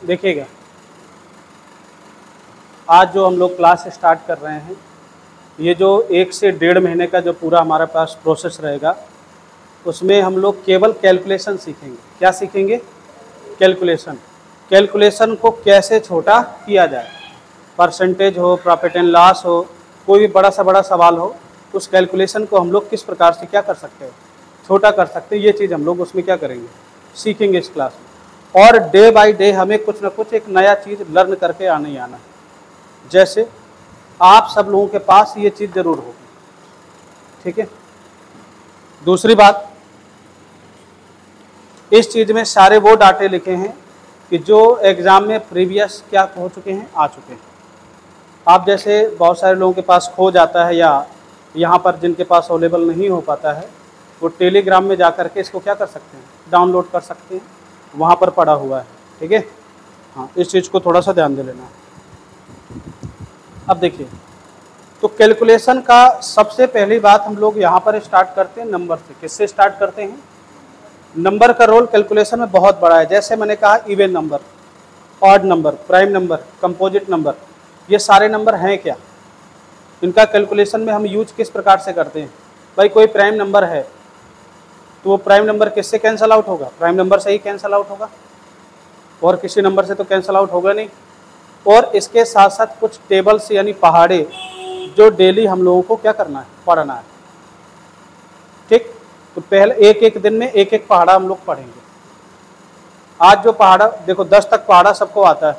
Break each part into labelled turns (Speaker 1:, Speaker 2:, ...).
Speaker 1: देखिएगा, आज जो हम लोग क्लास स्टार्ट कर रहे हैं, ये जो 1 से 1.5 महीने का जो पूरा हमारे पास प्रोसेस रहेगा, उसमें हम लोग केवल कैलकुलेशन सीखेंगे। क्या सीखेंगे? कैलकुलेशन। कैलकुलेशन को कैसे छोटा किया जाए, परसेंटेज हो, प्रॉफिट एंड लॉस हो, कोई भी बड़ा से बड़ा सवाल हो, उस कैलकुलेशन को हम लोग किस प्रकार से क्या कर सकते हैं, छोटा कर सकते हैं। ये चीज़ हम लोग उसमें क्या करेंगे, सीखेंगे इस क्लास में। और डे बाय डे हमें कुछ ना कुछ एक नया चीज़ लर्न करके आना ही आना है। जैसे आप सब लोगों के पास ये चीज़ ज़रूर होगी, ठीक है। दूसरी बात, इस चीज़ में सारे वो डाटे लिखे हैं कि जो एग्ज़ाम में प्रीवियस क्या हो चुके हैं, आ चुके हैं। आप जैसे बहुत सारे लोगों के पास खो जाता है, या यहाँ पर जिनके पास अवेलेबल नहीं हो पाता है, वो टेलीग्राम में जा कर के इसको क्या कर सकते हैं, डाउनलोड कर सकते हैं, वहाँ पर पड़ा हुआ है, ठीक है। हाँ, इस चीज़ को थोड़ा सा ध्यान दे लेना। अब देखिए, तो कैलकुलेशन का सबसे पहली बात हम लोग यहाँ पर स्टार्ट करते हैं नंबर से। किससे स्टार्ट करते हैं? नंबर का रोल कैलकुलेशन में बहुत बड़ा है। जैसे मैंने कहा, even number, odd number, prime number, composite number, ये सारे नंबर हैं क्या, इनका कैलकुलेशन में हम यूज किस प्रकार से करते हैं। भाई कोई प्राइम नंबर है तो वो प्राइम नंबर किससे कैंसिल आउट होगा? प्राइम नंबर से ही कैंसिल आउट होगा, और किसी नंबर से तो कैंसिल आउट होगा नहीं। और इसके साथ साथ कुछ टेबल्स यानी पहाड़े जो डेली हम लोगों को क्या करना है, पढ़ना है, ठीक। तो पहले एक एक दिन में एक एक पहाड़ा हम लोग पढ़ेंगे। आज जो पहाड़ा देखो, 10 तक पहाड़ा सबको आता है,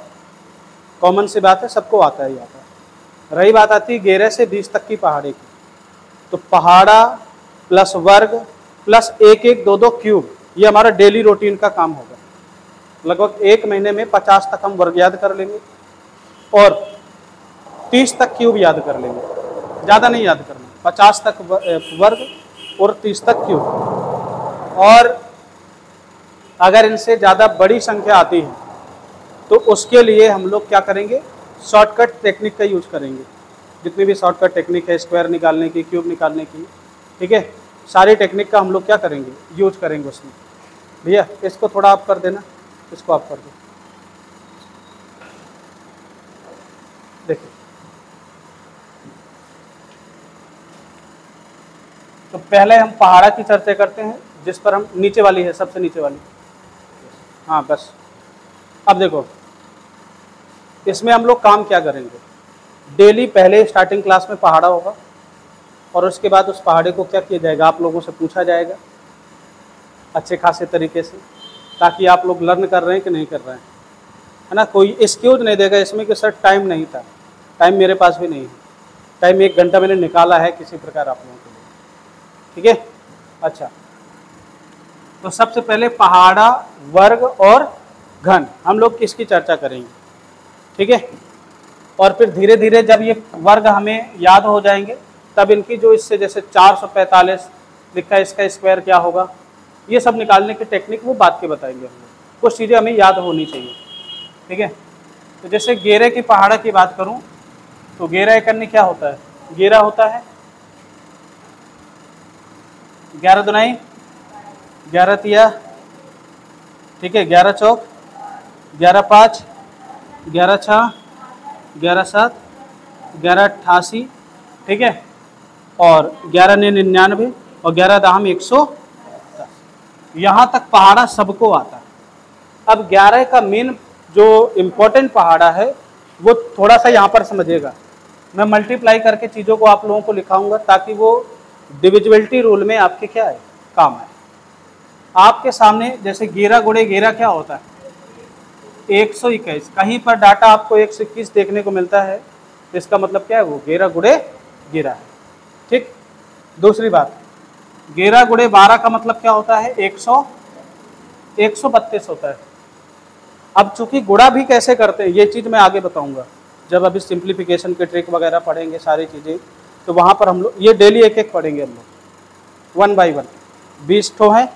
Speaker 1: कॉमन सी बात है, सबको आता है, आता है। रही बात आती है 11 से 20 तक की पहाड़े की, तो पहाड़ा प्लस वर्ग प्लस 1 1 2 2 क्यूब, ये हमारा डेली रूटीन का काम होगा। लगभग 1 महीने में 50 तक हम वर्ग याद कर लेंगे और 30 तक क्यूब याद कर लेंगे। ज़्यादा नहीं याद करना, 50 तक वर्ग और 30 तक क्यूब। और अगर इनसे ज़्यादा बड़ी संख्या आती है तो उसके लिए हम लोग क्या करेंगे, शॉर्टकट टेक्निक का यूज करेंगे। जितनी भी शॉर्टकट टेक्निक है, स्क्वायर निकालने की, क्यूब निकालने की, ठीक है, सारी टेक्निक का हम लोग क्या करेंगे, यूज करेंगे उसमें। भैया इसको थोड़ा आप कर देना, इसको आप कर दो। देखिए, तो पहले हम पहाड़ा की चर्चा करते हैं, जिस पर हम नीचे वाली है, सबसे नीचे वाली। हाँ बस। अब देखो, इसमें हम लोग काम क्या करेंगे, डेली पहले स्टार्टिंग क्लास में पहाड़ा होगा, और उसके बाद उस पहाड़े को क्या किया जाएगा, आप लोगों से पूछा जाएगा अच्छे खासे तरीके से, ताकि आप लोग लर्न कर रहे हैं कि नहीं कर रहे हैं, है ना। कोई एक्सक्यूज नहीं देगा इसमें कि सर टाइम नहीं था। टाइम मेरे पास भी नहीं है, टाइम 1 घंटा मैंने निकाला है किसी प्रकार आप लोगों के लिए, ठीक है। अच्छा, तो सबसे पहले पहाड़ा, वर्ग और घन हम लोग किसकी चर्चा करेंगे, ठीक है। और फिर धीरे धीरे जब ये वर्ग हमें याद हो जाएंगे, तब इनकी जो इससे जैसे 445 लिखा है, इसका स्क्वायर क्या होगा, ये सब निकालने की टेक्निक वो बात के बताएंगे हम लोग। कुछ चीज़ें हमें याद होनी चाहिए, ठीक है। तो जैसे 11 की पहाड़ा की बात करूं, तो 11 एकन्नी क्या होता है, 11 होता है 11 दुनाई 11 तिया, ठीक है, 11 चौक 11 5 11 6 11 7 11 88, ठीक है, और 11 ने 99 और 11 दाहम 110। यहाँ तक पहाड़ा सबको आता है। अब 11 का मेन जो इम्पोर्टेंट पहाड़ा है वो थोड़ा सा यहाँ पर समझिएगा। मैं मल्टीप्लाई करके चीज़ों को आप लोगों को लिखाऊंगा ताकि वो डिविजिबिलिटी रूल में आपके क्या है, काम है। आपके सामने जैसे 11 गुणे 11 क्या होता है, 121। कहीं पर डाटा आपको 121 देखने को मिलता है, इसका मतलब क्या है, वो 11 गुणे 11 है, ठीक। दूसरी बात, 11 गुणे 12 का मतलब क्या होता है, 132 होता है। अब चूंकि गुणा भी कैसे करते हैं ये चीज़ मैं आगे बताऊंगा, जब अभी सिंप्लीफिकेशन के ट्रिक वगैरह पढ़ेंगे सारी चीज़ें, तो वहाँ पर हम लोग ये डेली एक एक पढ़ेंगे हम लोग 1 बाई 1। 20 ठो हैं,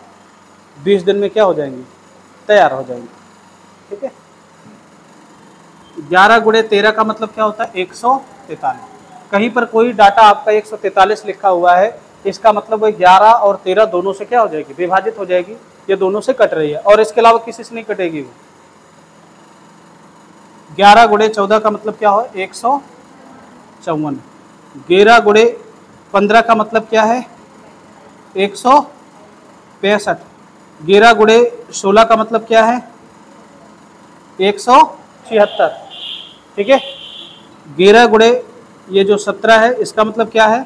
Speaker 1: 20 दिन में क्या हो जाएंगे, तैयार हो जाएंगे, ठीक है। 11 गुणे 13 का मतलब क्या होता है, 143। कहीं पर कोई डाटा आपका 143 लिखा हुआ है, इसका मतलब वो 11 और 13 दोनों से क्या हो जाएगी, विभाजित हो जाएगी, ये दोनों से कट रही है, और इसके अलावा किसी से नहीं कटेगी वो, 11 गुणे 14 का मतलब क्या हो, 154। 11 गुणे 15 का मतलब क्या है, 165। 11 गुणे 16 का मतलब क्या है, 176। ठीक है। 11 गुणे ये जो 17 है इसका मतलब क्या है,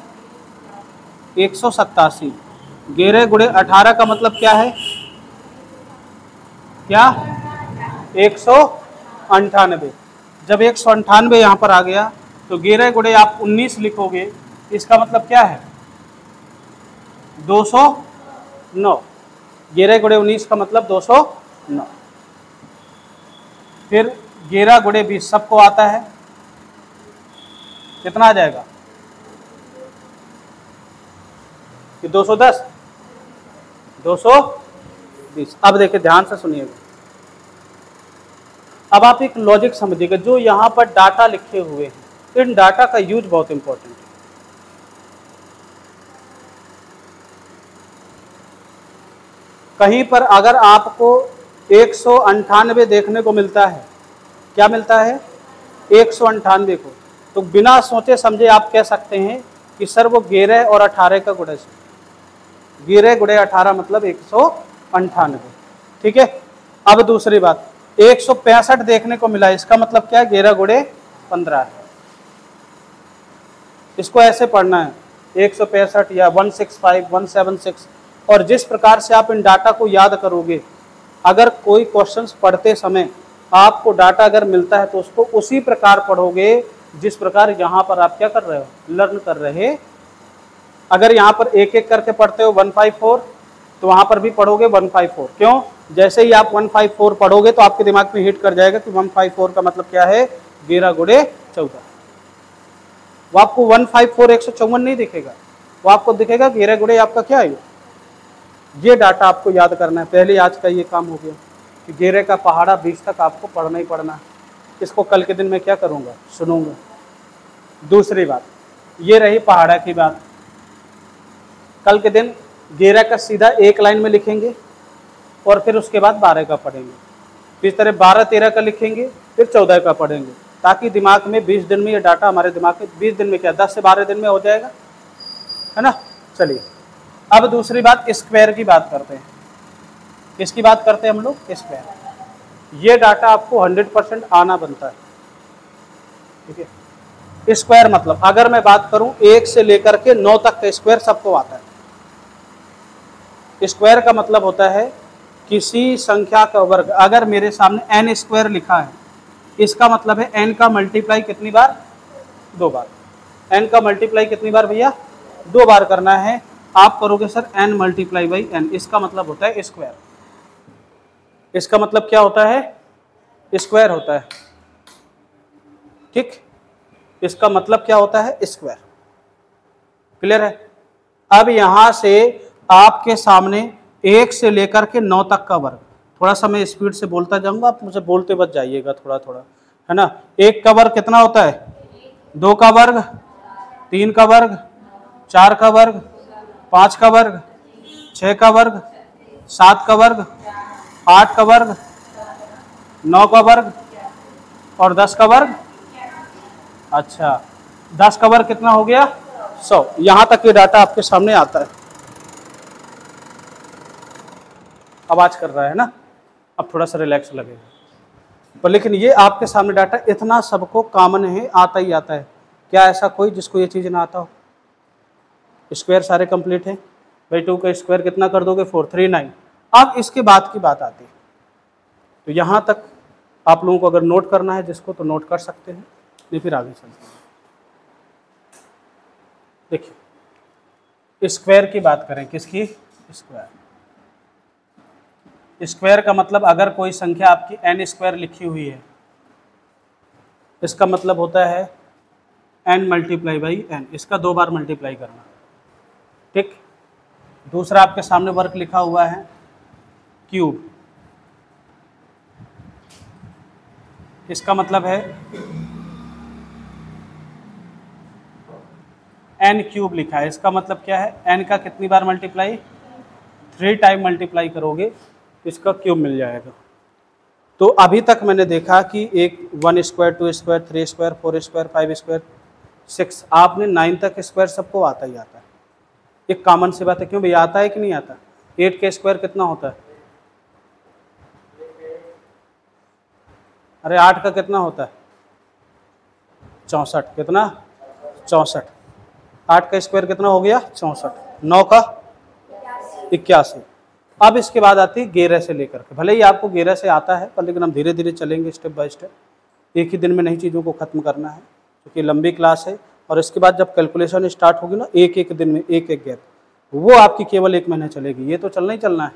Speaker 1: 187। 11 गुणे 18 का मतलब क्या है, क्या, 198। जब 198 यहाँ पर आ गया तो 11 गुणे आप 19 लिखोगे, इसका मतलब क्या है, 209। 11 गुणे 19 का मतलब 209। फिर 11 गुणे 20 सबको आता है, कितना आ जाएगा, कि 210, 220। अब देखिए ध्यान से सुनिएगा, अब आप एक लॉजिक समझिएगा। जो यहाँ पर डाटा लिखे हुए हैं, इन डाटा का यूज बहुत इंपॉर्टेंट है। कहीं पर अगर आपको 198 देखने को मिलता है, क्या मिलता है, 198 को, तो बिना सोचे समझे आप कह सकते हैं कि सर वो 11 और 18 का गुणज है। 11 गुणे 18 मतलब 198। ठीक है। अब दूसरी बात, 165 देखने को मिला, इसका मतलब क्या है, 11 गुणे 15 है। इसको ऐसे पढ़ना है, 165 या 165, 176। और जिस प्रकार से आप इन डाटा को याद करोगे, अगर कोई क्वेश्चंस पढ़ते समय आपको डाटा अगर मिलता है तो उसको उसी प्रकार पढ़ोगे जिस प्रकार यहाँ पर आप क्या कर रहे हो, लर्न कर रहे। अगर यहाँ पर एक एक करके पढ़ते हो 154, तो वहाँ पर भी पढ़ोगे 154। क्यों, जैसे ही आप 154 पढ़ोगे तो आपके दिमाग में हिट कर जाएगा कि 154 का मतलब क्या है, 11 गुणे 14। वो आपको 154 154 नहीं दिखेगा, वो आपको दिखेगा 11 गुणे आपका क्या है। ये डाटा आपको याद करना है। पहले आज का ये काम हो गया कि 11 का पहाड़ा 20 तक आपको पढ़ना ही पढ़ना है। इसको कल के दिन मैं क्या करूँगा, सुनूंगा। दूसरी बात, ये रही पहाड़ा की बात। कल के दिन 11 का सीधा एक लाइन में लिखेंगे और फिर उसके बाद 12 का पढ़ेंगे। फिर इस तरह 12 13 का लिखेंगे, फिर 14 का पढ़ेंगे, ताकि दिमाग में 20 दिन में ये डाटा हमारे दिमाग में 20 दिन में क्या 10 से 12 दिन में हो जाएगा, है ना। चलिए अब दूसरी बात, स्क्वायर की बात करते हैं। किसकी बात करते हैं हम लोग, स्क्वायर। ये डाटा आपको 100% आना बनता है। ठीक है। स्क्वायर मतलब अगर मैं बात करूं 1 से लेकर के 9 तक का स्क्वायर सबको आता है। स्क्वायर का मतलब होता है किसी संख्या का वर्ग। अगर मेरे सामने n स्क्वायर लिखा है, इसका मतलब है n का मल्टीप्लाई कितनी बार, 2 बार। n का मल्टीप्लाई कितनी बार भैया, 2 बार करना है। आप करोगे sir n multiply by n, इसका मतलब होता है स्क्वायर। इसका मतलब क्या होता है, स्क्वायर होता है। ठीक, इसका मतलब क्या होता है, स्क्वायर। क्लियर है। अब यहां से आपके सामने 1 से लेकर के 9 तक का वर्ग। थोड़ा सा मैं स्पीड से बोलता जाऊंगा, आप मुझे बोलते बच जाइएगा थोड़ा थोड़ा, है ना। 1 का वर्ग कितना होता है, 2 का वर्ग, 3 का वर्ग, 4 का वर्ग, 5 का वर्ग, 6 का वर्ग, 7 का वर्ग, 8 का वर्ग, 9 का वर्ग और 10 का वर्ग। अच्छा, 10 का वर्ग कितना हो गया, 100। यहां तक ये डाटा आपके सामने आता है। आवाज कर रहा है ना, अब थोड़ा सा रिलैक्स लगेगा। पर लेकिन ये आपके सामने डाटा इतना सबको कॉमन है, आता ही आता है। क्या ऐसा कोई जिसको ये चीज़ ना आता हो। स्क्वायर सारे कंप्लीट है भाई। 2 का स्क्वायर कितना कर दोगे, 439। अब इसके बाद की बात आती है, तो यहाँ तक आप लोगों को अगर नोट करना है जिसको, तो नोट कर सकते हैं, नहीं फिर आगे चलते हैं। देखिए स्क्वायर की बात करें, किसकी, स्क्वायर। स्क्वायर का मतलब अगर कोई संख्या आपकी n स्क्वायर लिखी हुई है, इसका मतलब होता है n मल्टीप्लाई बाई n, इसका 2 बार मल्टीप्लाई करना। ठीक। दूसरा आपके सामने वर्ग लिखा हुआ है क्यूब, इसका मतलब है n क्यूब लिखा है, इसका मतलब क्या है, n का कितनी बार मल्टीप्लाई, 3 टाइम मल्टीप्लाई करोगे इसका क्यूब मिल जाएगा। तो अभी तक मैंने देखा कि एक 1 square 2 square 3 square 4 square 5 square 6, आपने 9 तक स्क्वायर सबको आता ही आता है। एक कॉमन सी बात है, क्यों भैया आता है कि नहीं आता? 8 का स्क्वायर कितना होता है? अरे 8 का कितना होता है? 64। कितना? 64। 8 का स्क्वायर कितना हो गया? 64। 9 का 81। अब इसके बाद आती है 11 से लेकर के, भले ही आपको 11 से आता है पर लेकिन हम धीरे धीरे चलेंगे स्टेप बाय स्टेप, एक ही दिन में नहीं चीज़ों को ख़त्म करना है क्योंकि लंबी क्लास है। और इसके बाद जब कैलकुलेशन स्टार्ट होगी ना, एक एक दिन में एक एक गैप, वो आपकी केवल 1 महीने चलेगी, ये तो चलना ही चलना है।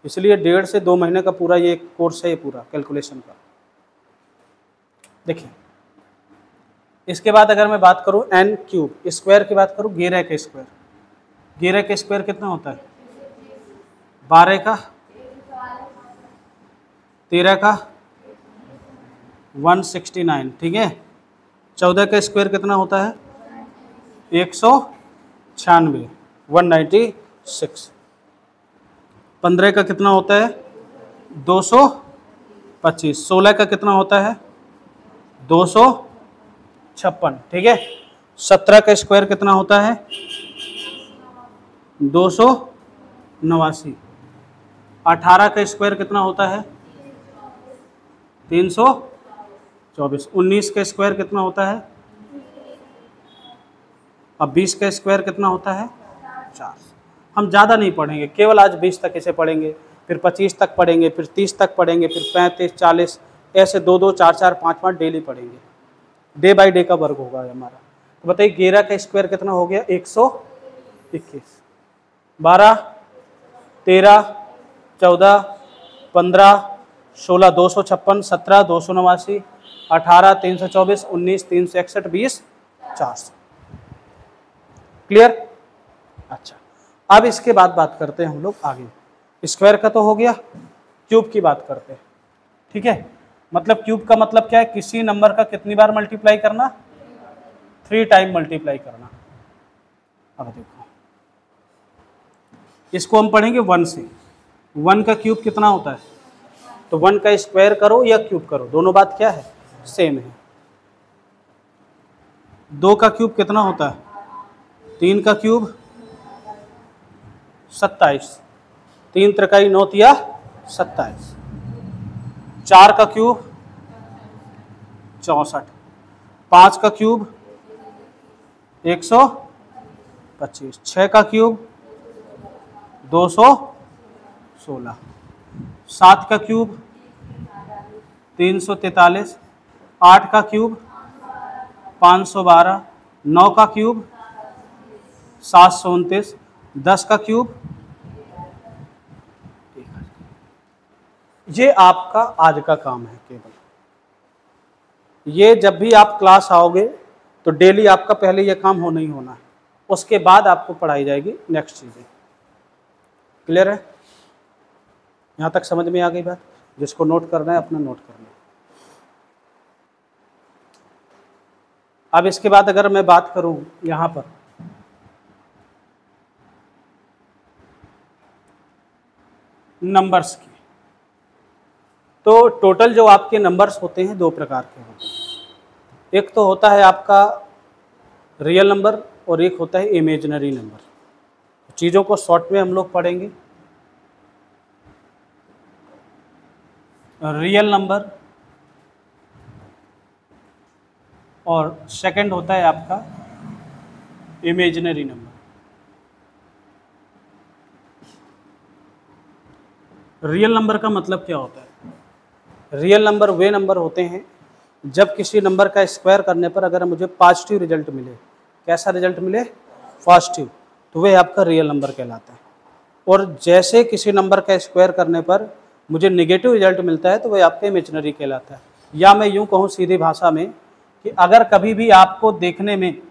Speaker 1: इसलिए 1.5 से 2 महीने का पूरा ये कोर्स है, ये पूरा कैलकुलेशन का। देखिए इसके बाद अगर मैं बात करूँ n क्यूब स्क्वायर की बात करूँ, 11 का स्क्वायर, 11 का स्क्वायर कितना होता है? 12 का, 13 का 169, ठीक है। 14 का स्क्वायर कितना होता है? 196, 196। 15 का कितना होता है? 225। 16 का कितना होता है? 256, ठीक है। 17 का स्क्वायर कितना होता है? 289। 18 का स्क्वायर कितना होता है? 324। 19 का स्क्वायर कितना होता है? अब 20 का स्क्वायर कितना होता है? 4। हम ज़्यादा नहीं पढ़ेंगे, केवल आज 20 तक इसे पढ़ेंगे, फिर 25 तक पढ़ेंगे, फिर 30 तक पढ़ेंगे, फिर 35, 40, ऐसे 2-2, 4-4, 5-5 डेली पढ़ेंगे। डे बाय डे का वर्क होगा हमारा। तो बताइए 11 का स्क्वायर कितना हो गया? 121। 12, 13, 14, 15, 16 256, 17 289, 18 324, 19 361, 20 400। क्लियर? अच्छा, अब इसके बाद बात करते हैं हम लोग आगे। स्क्वायर का तो हो गया, क्यूब की बात करते हैं, ठीक है। मतलब क्यूब का मतलब क्या है? किसी नंबर का कितनी बार मल्टीप्लाई करना? 3 टाइम मल्टीप्लाई करना। अब देखो इसको हम पढ़ेंगे 1 से। 1 का क्यूब कितना होता है? तो 1 का स्क्वायर करो या क्यूब करो, दोनों बात क्या है? सेम है। 2 का क्यूब कितना होता है? 3 का क्यूब 27, 3 त्रिकाई 9 तिया 27। 4 का क्यूब 64। 5 का क्यूब 125। 6 का क्यूब 216। 7 का क्यूब 343। 8 का क्यूब 512। 9 का क्यूब 729। 10 का क्यूब, ये आपका आज का काम है केवल। ये जब भी आप क्लास आओगे तो डेली आपका पहले ये काम होना ही होना है, उसके बाद आपको पढ़ाई जाएगी नेक्स्ट चीज़ें। क्लियर है? यहाँ तक समझ में आ गई बात? जिसको नोट करना है अपना नोट करना है। अब इसके बाद अगर मैं बात करूँ यहाँ पर नंबर्स की, तो टोटल जो आपके नंबर्स होते हैं 2 प्रकार के होते हैं। एक तो होता है आपका रियल नंबर और एक होता है इमेजिनरी नंबर। चीज़ों को शॉर्ट में हम लोग पढ़ेंगे। रियल नंबर और सेकंड होता है आपका इमेजिनरी नंबर। रियल नंबर का मतलब क्या होता है? रियल नंबर वे नंबर होते हैं जब किसी नंबर का स्क्वायर करने पर अगर मुझे पॉजिटिव रिजल्ट मिले। कैसा रिजल्ट मिले? पॉजिटिव, तो वह आपका रियल नंबर कहलाता है। और जैसे किसी नंबर का स्क्वायर करने पर मुझे नेगेटिव रिजल्ट मिलता है तो वह आपका इमेजिनरी कहलाता है। या मैं यूँ कहूँ सीधी भाषा में कि अगर कभी भी आपको देखने में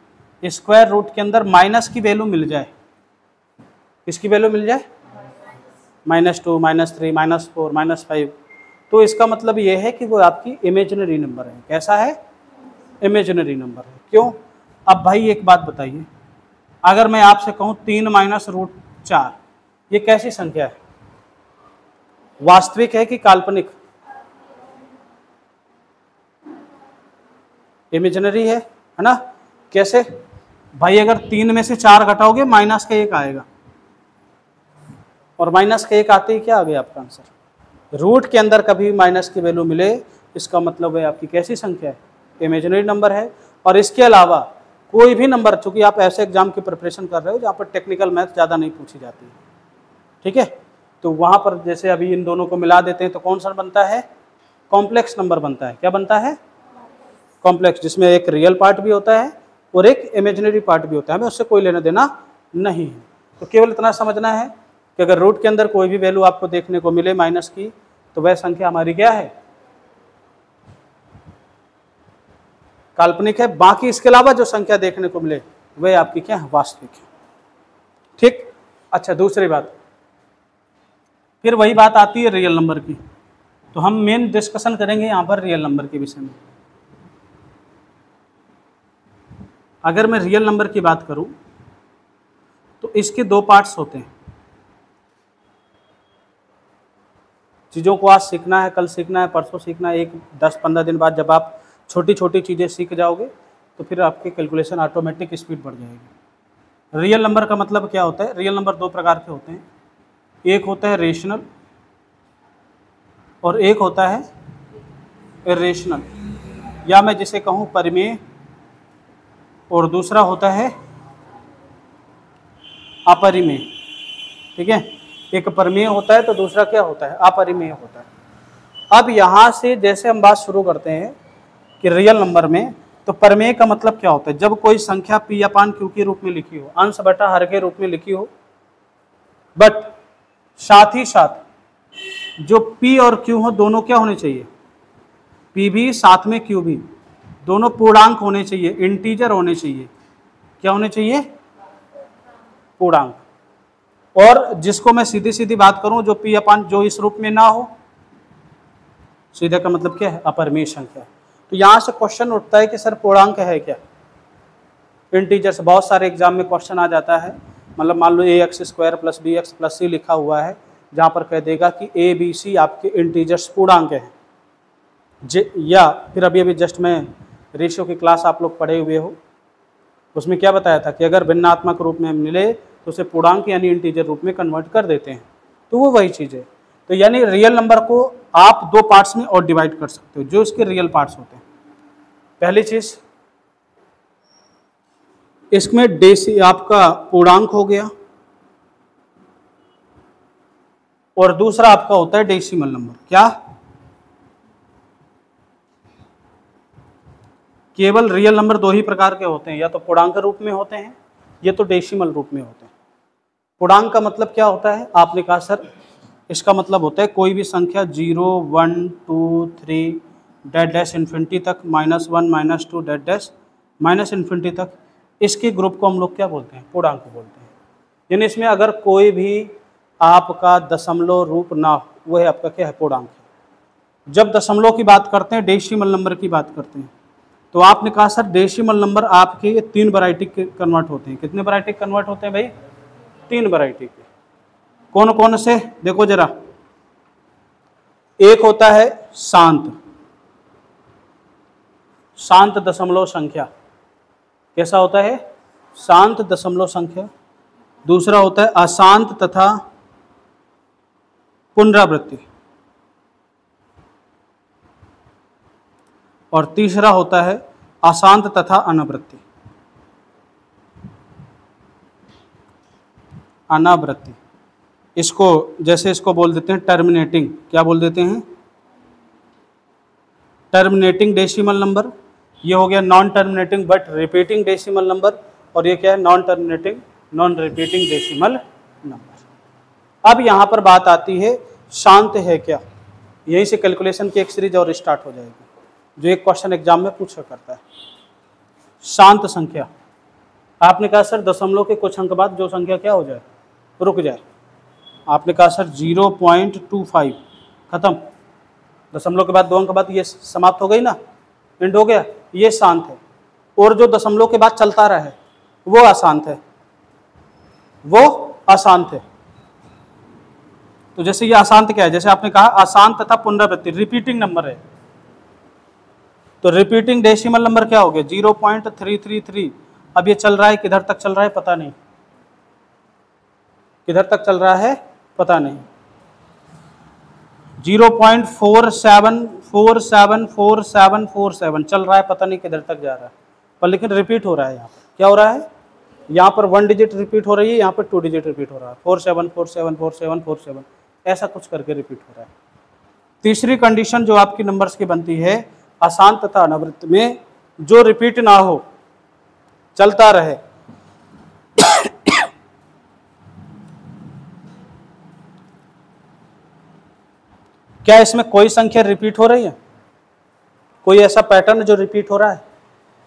Speaker 1: स्क्वायर रूट के अंदर माइनस की वैल्यू मिल जाए, किसकी वैल्यू मिल जाए? -2, -3, -4, -5, तो इसका मतलब ये है कि वो आपकी इमेजिनरी नंबर है। कैसा है? इमेजिनरी नंबर है। क्यों? अब भाई एक बात बताइए, अगर मैं आपसे कहूँ 3 - √4, ये कैसी संख्या है? वास्तविक है कि काल्पनिक? इमेजिनरी है ना। कैसे भाई, अगर 3 में से 4 घटाओगे माइनस का 1 आएगा, और माइनस का 1 आते ही क्या आ गया आपका आंसर। रूट के अंदर कभी माइनस की वैल्यू मिले इसका मतलब है आपकी कैसी संख्या है, इमेजिनरी नंबर है। और इसके अलावा कोई भी नंबर, चूंकि आप ऐसे एग्जाम की प्रिपरेशन कर रहे हो जहाँ पर टेक्निकल मैथ ज़्यादा नहीं पूछी जाती है, ठीक है, तो वहाँ पर जैसे अभी इन दोनों को मिला देते हैं तो कौन सा बनता है, कॉम्प्लेक्स नंबर बनता है। क्या बनता है, कॉम्प्लेक्स, जिसमें एक रियल पार्ट भी होता है और एक इमेजिनरी पार्ट भी होता है, हमें उससे कोई लेना देना नहीं है। तो केवल इतना समझना है कि अगर रूट के अंदर कोई भी वैल्यू आपको देखने को मिले माइनस की, तो वह संख्या हमारी क्या है, काल्पनिक है। बाकी इसके अलावा जो संख्या देखने को मिले वह आपकी क्या है, वास्तविक है। ठीक, अच्छा दूसरी बात, फिर वही बात आती है रियल नंबर की। तो हम मेन डिस्कशन करेंगे यहाँ पर रियल नंबर के विषय में। अगर मैं रियल नंबर की बात करूं तो इसके 2 पार्ट्स होते हैं। चीज़ों को आज सीखना है, कल सीखना है, परसों सीखना है, 10-15 दिन बाद जब आप छोटी छोटी चीज़ें सीख जाओगे तो फिर आपकी कैलकुलेशन ऑटोमेटिक स्पीड बढ़ जाएगी। रियल नंबर का मतलब क्या होता है, रियल नंबर 2 प्रकार के होते हैं, एक होता है रेशनल और एक होता है इरेशनल, या मैं जिसे कहूँ परिमेय, और दूसरा होता है अपरिमेय। ठीक है, एक परिमेय होता है तो दूसरा क्या होता है, अपरिमेय होता है। अब यहाँ से जैसे हम बात शुरू करते हैं कि रियल नंबर में, तो परिमेय का मतलब क्या होता है, जब कोई संख्या पी अपान क्यू के रूप में लिखी हो, अंश बटा हर के रूप में लिखी हो, बट साथ ही साथ जो पी और क्यू हो दोनों क्या होने चाहिए, पी भी साथ में क्यू भी, दोनों पूर्णांक होने चाहिए, इंटीजर होने चाहिए। क्या होने चाहिए, पूर्णांक। और जिसको मैं सीधी सीधी बात करूं, जो पी अपान जो इस रूप में ना हो, सीधे का मतलब क्या है, अपरिमेय संख्या। तो यहां से क्वेश्चन उठता है कि सर पूर्णांक है क्या, इंटीजर से बहुत सारे एग्जाम में क्वेश्चन आ जाता है। मतलब मान लो ax² + bx + c लिखा हुआ है, जहां पर कह देगा कि a b c आपके इंटीजर्स पूर्णांक हैं। या फिर अभी जस्ट मैं रेशियो की क्लास आप लोग पढ़े हुए हो, उसमें क्या बताया था कि अगर भिन्नात्मक रूप में मिले तो उसे पूर्णांक यानी इंटीजर रूप में कन्वर्ट कर देते हैं। तो वो वही चीज़ है। तो यानी रियल नंबर को आप 2 पार्ट्स में और डिवाइड कर सकते हो, जो इसके रियल पार्ट्स होते हैं। पहली चीज, इसमें डेसी आपका पूर्णांक हो गया, और दूसरा आपका होता है डेसिमल नंबर। क्या, केवल रियल नंबर 2 ही प्रकार के होते हैं, या तो पूर्णांक रूप में होते हैं या तो डेसिमल रूप में होते हैं। पूर्णांक का मतलब क्या होता है, आपने कहा सर इसका मतलब होता है कोई भी संख्या 0, 1, 2, 3 डैश डैश इन्फिनिटी तक, -1, -2 डैश डैश माइनस इन्फिनिटी तक, इसके ग्रुप को हम लोग क्या बोलते हैं, पूर्णांक बोलते हैं। यानी इसमें अगर कोई भी आपका दशमलव रूप ना हो, वह आपका क्या है, पूर्णांक है। जब दशमलव की बात करते हैं, डेसिमल नंबर की बात करते हैं, तो आपने कहा सर डेसिमल नंबर आपके 3 वैरायटी के कन्वर्ट होते हैं। कितने वैरायटी कन्वर्ट होते हैं भाई, 3 वैरायटी के। कौन कौन से, देखो जरा, एक होता है शांत दशमलव संख्या। कैसा होता है, शांत दशमलव संख्या। दूसरा होता है अशांत तथा पुनरावृत्ति, और तीसरा होता है अशांत तथा अनावृत्ति। अनावृत्ति, इसको जैसे इसको बोल देते हैं टर्मिनेटिंग। क्या बोल देते हैं, टर्मिनेटिंग डेसिमल नंबर। ये हो गया non terminating but repeating decimal number, और ये क्या है, non terminating non repeating decimal number. अब यहाँ पर बात आती है शांत है क्या, यहीं से कैलकुलेशन की एक सीरीज और स्टार्ट हो जाएगी, जो एक क्वेश्चन एग्जाम में पूछा करता है। शांत संख्या, आपने कहा सर दशमलव के कुछ अंक बाद जो संख्या क्या हो जाए, रुक जाए। आपने कहा सर 0.25 खत्म, दशमलव के बाद 2 अंक बाद ये समाप्त हो गई ना, एंड हो गया, ये शांत है। और जो दशमलव के बाद चलता रहा है वो अशांत है, वो अशांत है। तो जैसे ये अशांत क्या है, जैसे आपने कहा अशांत तथा पुनरावृत्ति, रिपीटिंग नंबर है। तो रिपीटिंग डेसिमल नंबर क्या हो गया 0.333। अब ये चल रहा है, किधर तक चल रहा है पता नहीं, किधर तक चल रहा है पता नहीं, 0.47474747 चल रहा है, पता नहीं किधर तक जा रहा है, पर लेकिन रिपीट हो रहा है। यहाँ पर क्या हो रहा है, यहाँ पर 1 डिजिट रिपीट हो रही है, यहाँ पर 2 डिजिट रिपीट हो रहा है, 47474747 ऐसा कुछ करके रिपीट हो रहा है। तीसरी कंडीशन जो आपकी नंबर्स की बनती है, आसान तथा अनावृत में जो रिपीट ना हो, चलता रहे। क्या इसमें कोई संख्या रिपीट हो रही है, कोई ऐसा पैटर्न जो रिपीट हो रहा है,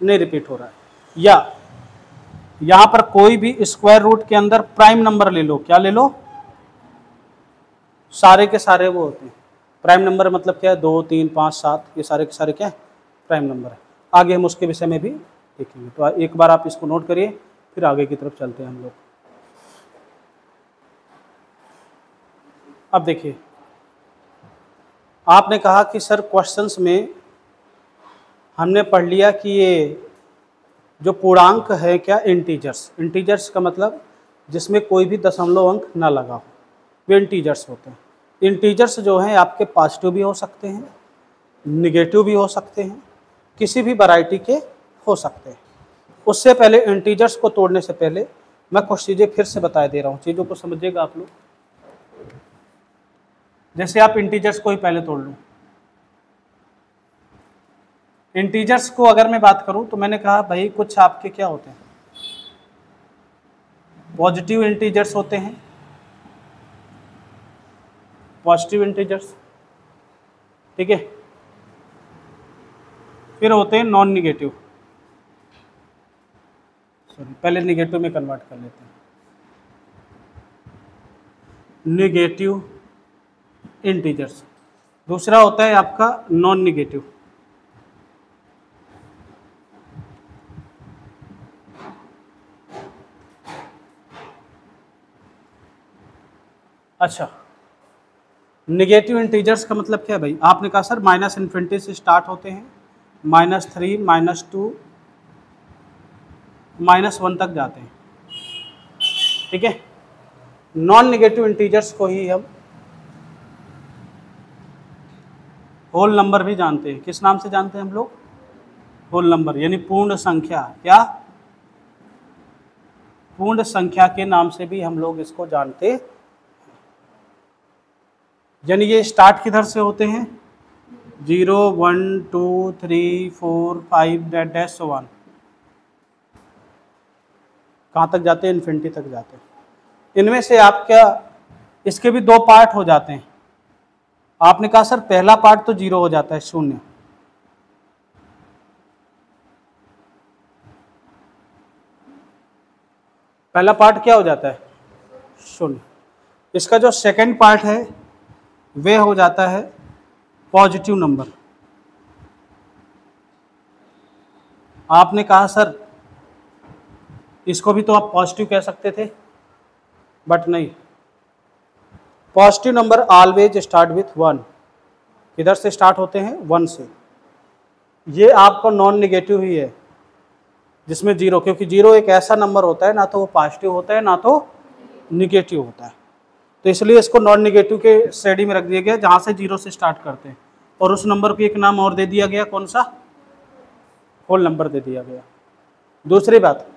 Speaker 1: नहीं रिपीट हो रहा है। या यहां पर कोई भी स्क्वायर रूट के अंदर प्राइम नंबर ले लो, क्या ले लो, सारे के सारे वो होते हैं प्राइम नंबर। मतलब क्या है, 2 3 5 7 ये सारे के सारे क्या है, प्राइम नंबर है। आगे हम उसके विषय में भी देखेंगे, तो एक बार आप इसको नोट करिए, फिर आगे की तरफ चलते हैं हम लोग। अब देखिए, आपने कहा कि सर क्वेश्चंस में हमने पढ़ लिया कि ये जो पूर्णांक है क्या, इंटीजर्स। इंटीजर्स का मतलब जिसमें कोई भी दशमलव अंक ना लगा हो, वे इंटीजर्स होते हैं। इंटीजर्स जो हैं आपके पॉजिटिव भी हो सकते हैं, निगेटिव भी हो सकते हैं, किसी भी वैरायटी के हो सकते हैं। उससे पहले इंटीजर्स को तोड़ने से पहले मैं कुछ चीज़ें फिर से बता दे रहा हूँ, चीज़ों को समझिएगा आप लोग। जैसे आप इंटीजर्स को ही पहले तोड़ लो। इंटीजर्स को अगर मैं बात करूं तो मैंने कहा भाई कुछ आपके क्या होते हैं, पॉजिटिव इंटीजर्स होते हैं, पॉजिटिव इंटीजर्स, ठीक है। फिर होते हैं नॉन निगेटिव, सॉरी पहले निगेटिव में कन्वर्ट कर लेते हैं, निगेटिव इंटीजर्स। दूसरा होता है आपका नॉन निगेटिव, अच्छा निगेटिव इंटीजर्स का मतलब क्या है भाई, आपने कहा सर -∞ से स्टार्ट होते हैं, -3 -2 -1 तक जाते हैं, ठीक है। नॉन निगेटिव इंटीजर्स को ही हम होल नंबर भी जानते हैं। किस नाम से जानते हैं हम लोग, होल नंबर, यानी पूर्ण संख्या। क्या, पूर्ण संख्या के नाम से भी हम लोग इसको जानते हैं। यानी ये स्टार्ट किधर से होते हैं, 0 1 2 3 4 5 डैश 1, कहाँ तक जाते हैं, इन्फिनिटी तक जाते हैं। इनमें से आप क्या, इसके भी 2 पार्ट हो जाते हैं। आपने कहा सर पहला पार्ट तो 0 हो जाता है, 0। पहला पार्ट क्या हो जाता है, 0। इसका जो सेकंड पार्ट है वह हो जाता है पॉजिटिव नंबर। आपने कहा सर इसको भी तो आप पॉजिटिव कह सकते थे, बट नहीं, positive number always start with 1। किधर से स्टार्ट होते हैं, 1 से। ये आपको नॉन निगेटिव ही है जिसमें 0, क्योंकि 0 एक ऐसा नंबर होता है ना तो वो पॉजिटिव होता है ना तो निगेटिव होता है, तो इसलिए इसको नॉन निगेटिव के श्रेणी में रख दिया गया जहाँ से 0 से स्टार्ट करते हैं। और उस नंबर को एक नाम और दे दिया गया, कौन सा, होल नंबर दे दिया गया। दूसरी बात,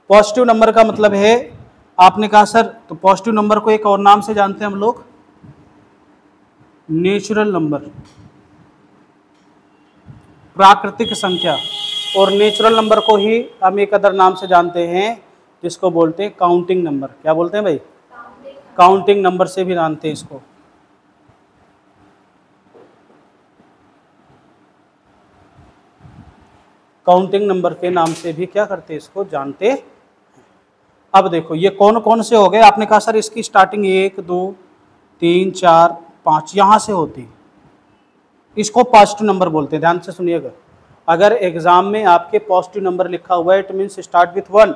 Speaker 1: पॉजिटिव नंबर का मतलब है, आपने कहा सर तो पॉजिटिव नंबर को एक और नाम से जानते हैं हम लोग, नेचुरल नंबर, प्राकृतिक संख्या। और नेचुरल नंबर को ही हम एक अदर नाम से जानते हैं जिसको बोलते हैं काउंटिंग नंबर। क्या बोलते हैं भाई, काउंटिंग नंबर से भी जानते हैं इसको। काउंटिंग नंबर के नाम से भी क्या करते हैं, इसको जानते हैं। अब देखो ये कौन कौन से हो गए, आपने कहा सर इसकी स्टार्टिंग 1 2 3 4 5 यहाँ से होती है, इसको पॉजिटिव नंबर बोलते हैं। ध्यान से सुनिएगा, अगर एग्जाम में आपके पॉजिटिव नंबर लिखा हुआ है इट मीन्स स्टार्ट विथ 1,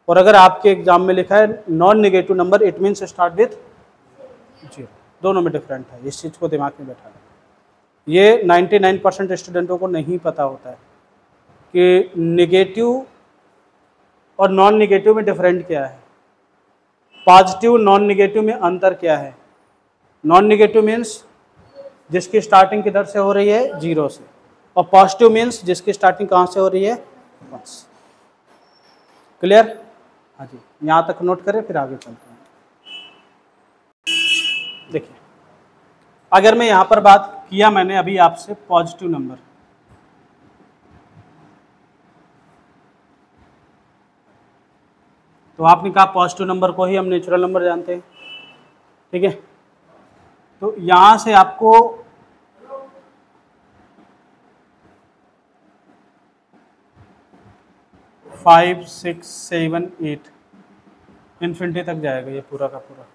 Speaker 1: और अगर आपके एग्जाम में लिखा है non negative number it means start with 0। दोनों में डिफरेंट है, इस चीज़ को दिमाग में बैठा लें। ये 99% स्टूडेंटों को नहीं पता होता है कि नेगेटिव और नॉन नेगेटिव में डिफरेंट क्या है, पॉजिटिव नॉन नेगेटिव में अंतर क्या है। नॉन नेगेटिव मीन्स जिसकी स्टार्टिंग किधर से हो रही है, 0 से, और पॉजिटिव मीन्स जिसकी स्टार्टिंग कहाँ से हो रही है, 1 से। क्लियर? हाँ जी, यहाँ तक नोट करें फिर आगे चलते हैं। देखिए, अगर मैं यहाँ पर बात किया मैंने अभी आपसे पॉजिटिव नंबर, तो आपने कहा पॉजिटिव नंबर को ही हम नेचुरल नंबर जानते हैं, ठीक है। तो यहाँ से आपको फाइव, 6, 7, 8 इन्फिनिटी तक जाएगा ये पूरा का पूरा।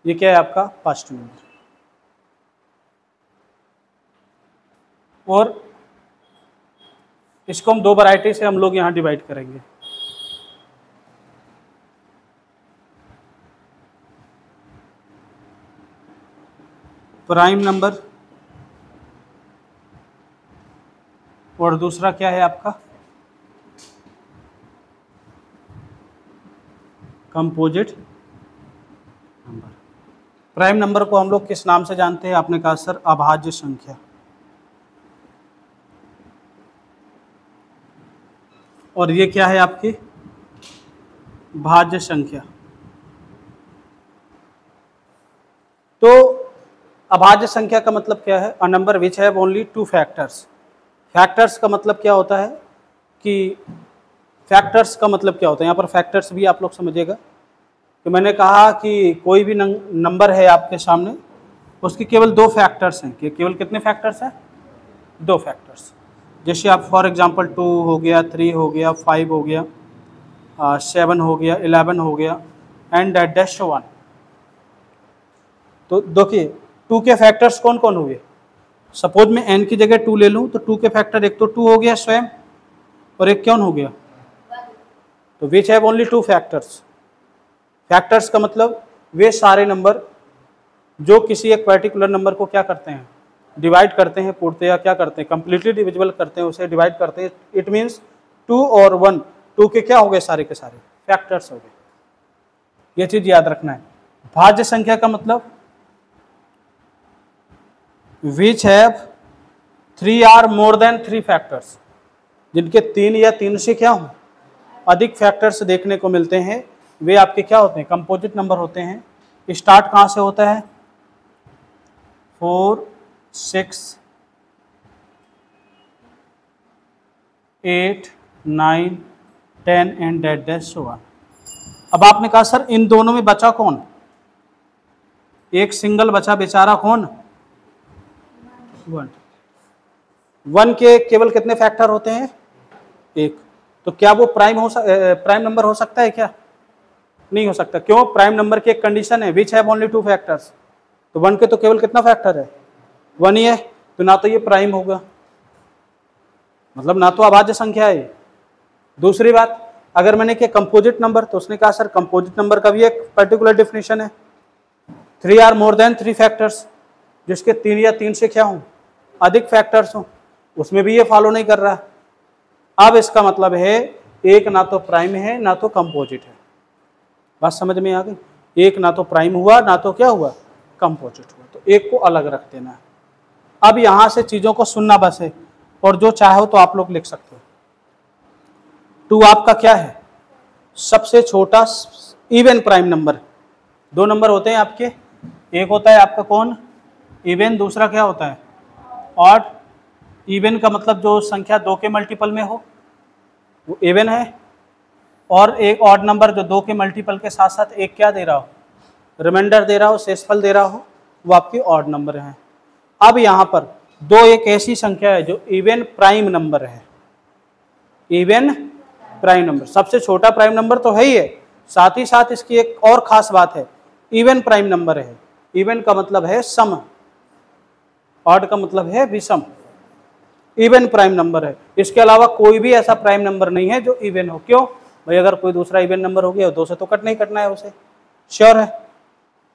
Speaker 1: ये क्या है आपका पॉजिटिव नंबर। और इसको हम दो वैरायटी से हम लोग यहाँ डिवाइड करेंगे। प्राइम नंबर और दूसरा क्या है आपका कंपोजिट नंबर। प्राइम नंबर को हम लोग किस नाम से जानते हैं? आपने कहा सर अभाज्य संख्या। और ये क्या है आपकी भाज्य संख्या। तो अभाज्य संख्या का मतलब क्या है? A number which have only 2 factors. Factors का मतलब क्या होता है कि फैक्टर्स का मतलब क्या होता है, यहाँ पर फैक्टर्स भी आप लोग समझिएगा कि मैंने कहा कि कोई भी नंबर है आपके सामने, उसके केवल 2 फैक्टर्स हैं। कि केवल कितने फैक्टर्स हैं? 2 फैक्टर्स। जैसे आप फॉर एग्जांपल 2 हो गया, 3 हो गया, 5 हो गया, 7 हो गया, 11 हो गया एंड डैश 1। तो देखिए 2 के फैक्टर्स कौन कौन हुए? सपोज मैं n की जगह 2 ले लूँ तो 2 के फैक्टर एक तो 2 हो गया स्वयं, और एक कौन हो गया? तो which have only 2 factors. Factors का मतलब वे सारे नंबर जो किसी एक पर्टिकुलर नंबर को क्या करते हैं? डिवाइड करते हैं, पूर्णतया क्या करते हैं? कंप्लीटली डिविजिबल करते हैं, उसे डिवाइड करते हैं। इट मीन्स 2 और 1, 2 के क्या हो गए? सारे के सारे फैक्टर्स हो गए। ये चीज याद रखना है। भाज्य संख्या का मतलब which have 3 or more than 3 factors, जिनके 3 या 3 से क्या हो अधिक फैक्टर्स देखने को मिलते हैं, वे आपके क्या होते हैं? कंपोजिट नंबर होते हैं। स्टार्ट कहाँ से होता है? 4, 6, 8, 9, 10 एंड डैश 1। अब आपने कहा सर इन दोनों में बचा कौन? एक सिंगल बचा बेचारा, कौन? 1 के केवल कितने फैक्टर होते हैं? 1। तो क्या वो प्राइम नंबर हो सकता है क्या? नहीं हो सकता। क्यों? प्राइम नंबर की एक कंडीशन है विच हैव ओनली 2 फैक्टर्स। तो 1 के तो केवल कितना फैक्टर है? 1 ही है। तो ना तो ये प्राइम होगा, मतलब ना तो अभाज्य संख्या है। दूसरी बात, अगर मैंने किया कंपोजिट नंबर, तो उसने कहा सर कंपोजिट नंबर का भी एक पर्टिकुलर डेफिनेशन है, 3 आर मोर देन 3 फैक्टर्स, जिसके 3 या 3 से क्या हो अधिक फैक्टर्स हो। उसमें भी ये फॉलो नहीं कर रहा। अब इसका मतलब है एक ना तो प्राइम है ना तो कंपोजिट है। बात समझ में आ गई? एक ना तो प्राइम हुआ ना तो क्या हुआ? कंपोजिट हुआ। तो एक को अलग रख देना है। अब यहां से चीजों को सुनना बस है, और जो चाहो तो आप लोग लिख सकते हो। 2 आपका क्या है? सबसे छोटा इवन प्राइम नंबर। 2 नंबर होते हैं आपके, एक होता है आपका कौन? इवन। दूसरा क्या होता है? ऑड। इवन का मतलब जो संख्या 2 के मल्टीपल में हो वो इवन है, और एक ऑड नंबर जो 2 के मल्टीपल के साथ साथ एक क्या दे रहा हो? रिमाइंडर दे रहा हो, शेषफल दे रहा हो, वो आपकी ऑड नंबर है। अब यहाँ पर 2 एक ऐसी संख्या है जो इवन प्राइम नंबर है। इवन प्राइम नंबर सबसे छोटा प्राइम नंबर तो है ही है, साथ ही साथ इसकी एक और खास बात है, इवन प्राइम नंबर है। इवन का मतलब है सम, ऑड का मतलब है विषम। इवन प्राइम नंबर है। इसके अलावा कोई भी ऐसा प्राइम नंबर नहीं है जो इवन हो। क्यों भाई? अगर कोई दूसरा इवन नंबर हो गया 2 से तो कट नहीं कटना है उसे, श्योर है।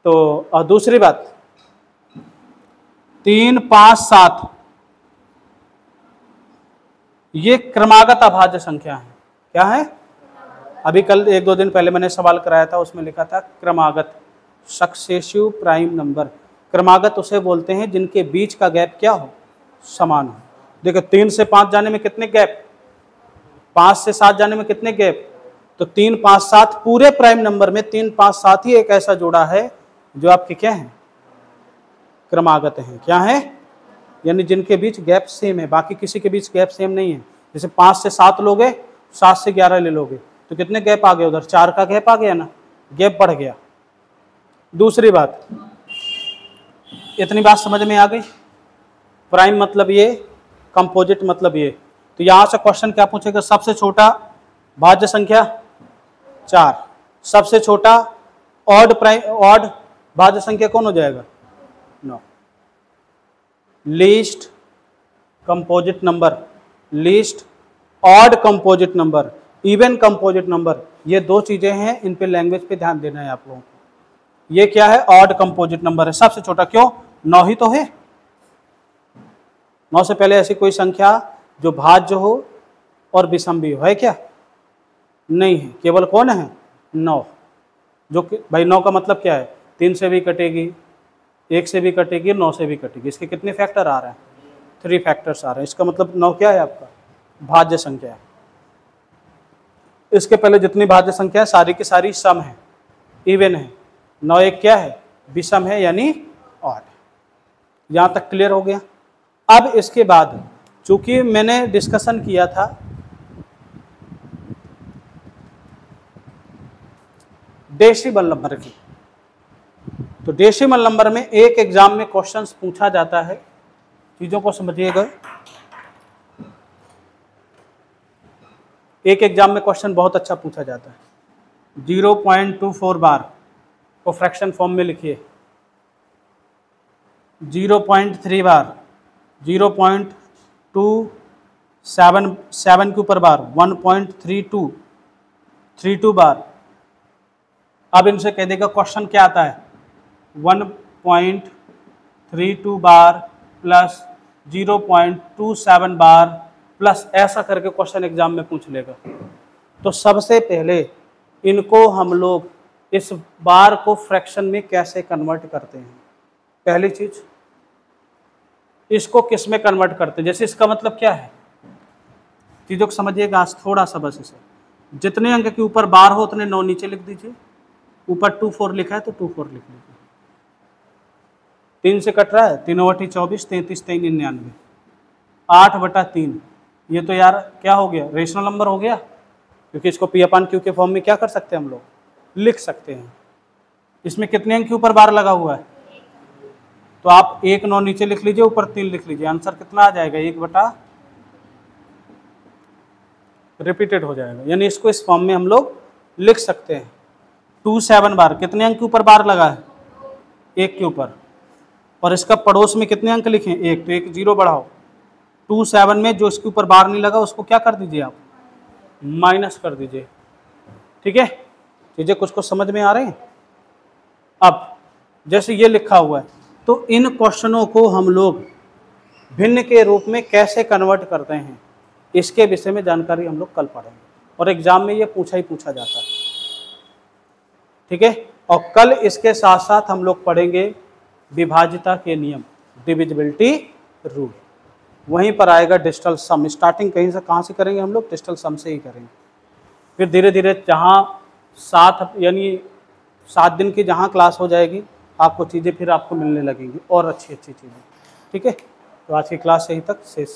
Speaker 1: तो और दूसरी बात, 3, 5, 7 ये क्रमागत अभाज्य संख्या है। क्या है? अभी कल 1-2 दिन पहले मैंने सवाल कराया था, उसमें लिखा था क्रमागत, सक्सेसिव प्राइम नंबर। क्रमागत उसे बोलते हैं जिनके बीच का गैप क्या हो? समान हो। देखो 3 से 5 जाने में कितने गैप, 5 से 7 जाने में कितने गैप, तो 3, 5, 7 पूरे प्राइम नंबर में 3, 5, 7 ही एक ऐसा जोड़ा है जो आपके क्या है? क्रमागत है। क्या है? यानी जिनके बीच गैप सेम है, बाकी किसी के बीच गैप सेम नहीं है। जैसे 5 से 7 लोगे, 7 से 11 ले लोगे तो कितने गैप आ गए? उधर 4 का गैप आ गया ना, गैप बढ़ गया। दूसरी बात, इतनी बात समझ में आ गई? प्राइम मतलब ये, कंपोजिट मतलब ये। तो यहां से क्वेश्चन क्या पूछेगा? सबसे छोटा भाज्य संख्या 4, सबसे छोटा ऑड भाज्य संख्या कौन हो जाएगा? 9। Least composite number, least odd composite number, even composite number, ये 2 चीजें हैं, इन पे लैंग्वेज पे ध्यान देना है आप लोगों को। ये क्या है? ऑड कंपोजिट नंबर है, सबसे छोटा। क्यों? 9 ही तो है। 9 से पहले ऐसी कोई संख्या जो भाज्य हो और विषम भी हो है क्या? नहीं है। केवल कौन है? 9। जो कि भाई 9 का मतलब क्या है? 3 से भी कटेगी, 1 से भी कटेगी, 9 से भी कटेगी। इसके कितने फैक्टर आ रहे हैं? 3 फैक्टर्स आ रहे हैं। इसका मतलब 9 क्या है? आपका भाज्य संख्या है। इसके पहले जितनी भाज्य संख्या है सारी की सारी सम है, इवन है। 9 एक क्या है? विषम है, यानी ऑड। यहां तक क्लियर हो गया? अब इसके बाद चूंकि मैंने डिस्कशन किया था डेसिमल नंबर की, तो डेसिमल नंबर में एक एग्जाम में क्वेश्चंस पूछा जाता है, चीजों को समझिएगा। एक एग्जाम में क्वेश्चन बहुत अच्छा पूछा जाता है। 0.24 बार को फ्रैक्शन फॉर्म में लिखिए, 0.3 बार, 0.277 के ऊपर बार, 1.32 बार। अब इनसे कह देगा क्वेश्चन क्या आता है? 1.32 बार प्लस 0.27 बार प्लस, ऐसा करके क्वेश्चन एग्जाम में पूछ लेगा। तो सबसे पहले इनको हम लोग इस बार को फ्रैक्शन में कैसे कन्वर्ट करते हैं? पहली चीज, इसको किस में कन्वर्ट करते हैं? जैसे इसका मतलब क्या है, चीजों को समझिएगा आज थोड़ा सा बस। इसे जितने अंक के ऊपर बार हो उतने 9 नीचे लिख दीजिए। ऊपर 24 लिखा है तो 24 लिख लीजिए। 3 से कट रहा है, 3/24, 33, 3, 99, 8/3। ये तो यार क्या हो गया? रेशनल नंबर हो गया, क्योंकि इसको P/Q के फॉर्म में क्या कर सकते हैं हम लोग? लिख सकते हैं। इसमें कितने अंक के ऊपर बार लगा हुआ है? तो आप 1 9 नीचे लिख लीजिए, ऊपर 3 लिख लीजिए। आंसर कितना आ जाएगा? 1/ रिपीटेड हो जाएगा, यानी इसको इस फॉर्म में हम लोग लिख सकते हैं। 27 बार, कितने अंक के ऊपर बार लगा है? 1 के ऊपर। और इसका पड़ोस में कितने अंक लिखें? 1, तो 1 0 बढ़ाओ। 27 में जो इसके ऊपर बार नहीं लगा उसको क्या कर दीजिए आप? माइनस कर दीजिए। ठीक है, चीजें कुछ कुछ समझ में आ रहे हैं? अब जैसे ये लिखा हुआ है, तो इन क्वेश्चनों को हम लोग भिन्न के रूप में कैसे कन्वर्ट करते हैं, इसके विषय में जानकारी हम लोग कल पढ़ेंगे। और एग्जाम में ये पूछा ही पूछा जाता है। ठीक है, और कल इसके साथ साथ हम लोग पढ़ेंगे विभाज्यता के नियम, डिविजिबिलिटी रूल। वहीं पर आएगा डिजिटल सम। स्टार्टिंग कहीं से कहाँ से करेंगे हम लोग? डिजिटल सम से ही करेंगे। फिर धीरे धीरे जहाँ 7 दिन की जहाँ क्लास हो जाएगी, आपको चीज़ें फिर आपको मिलने लगेंगी और अच्छी अच्छी चीज़ें। ठीक है, तो आज की क्लास यहीं तक शेष।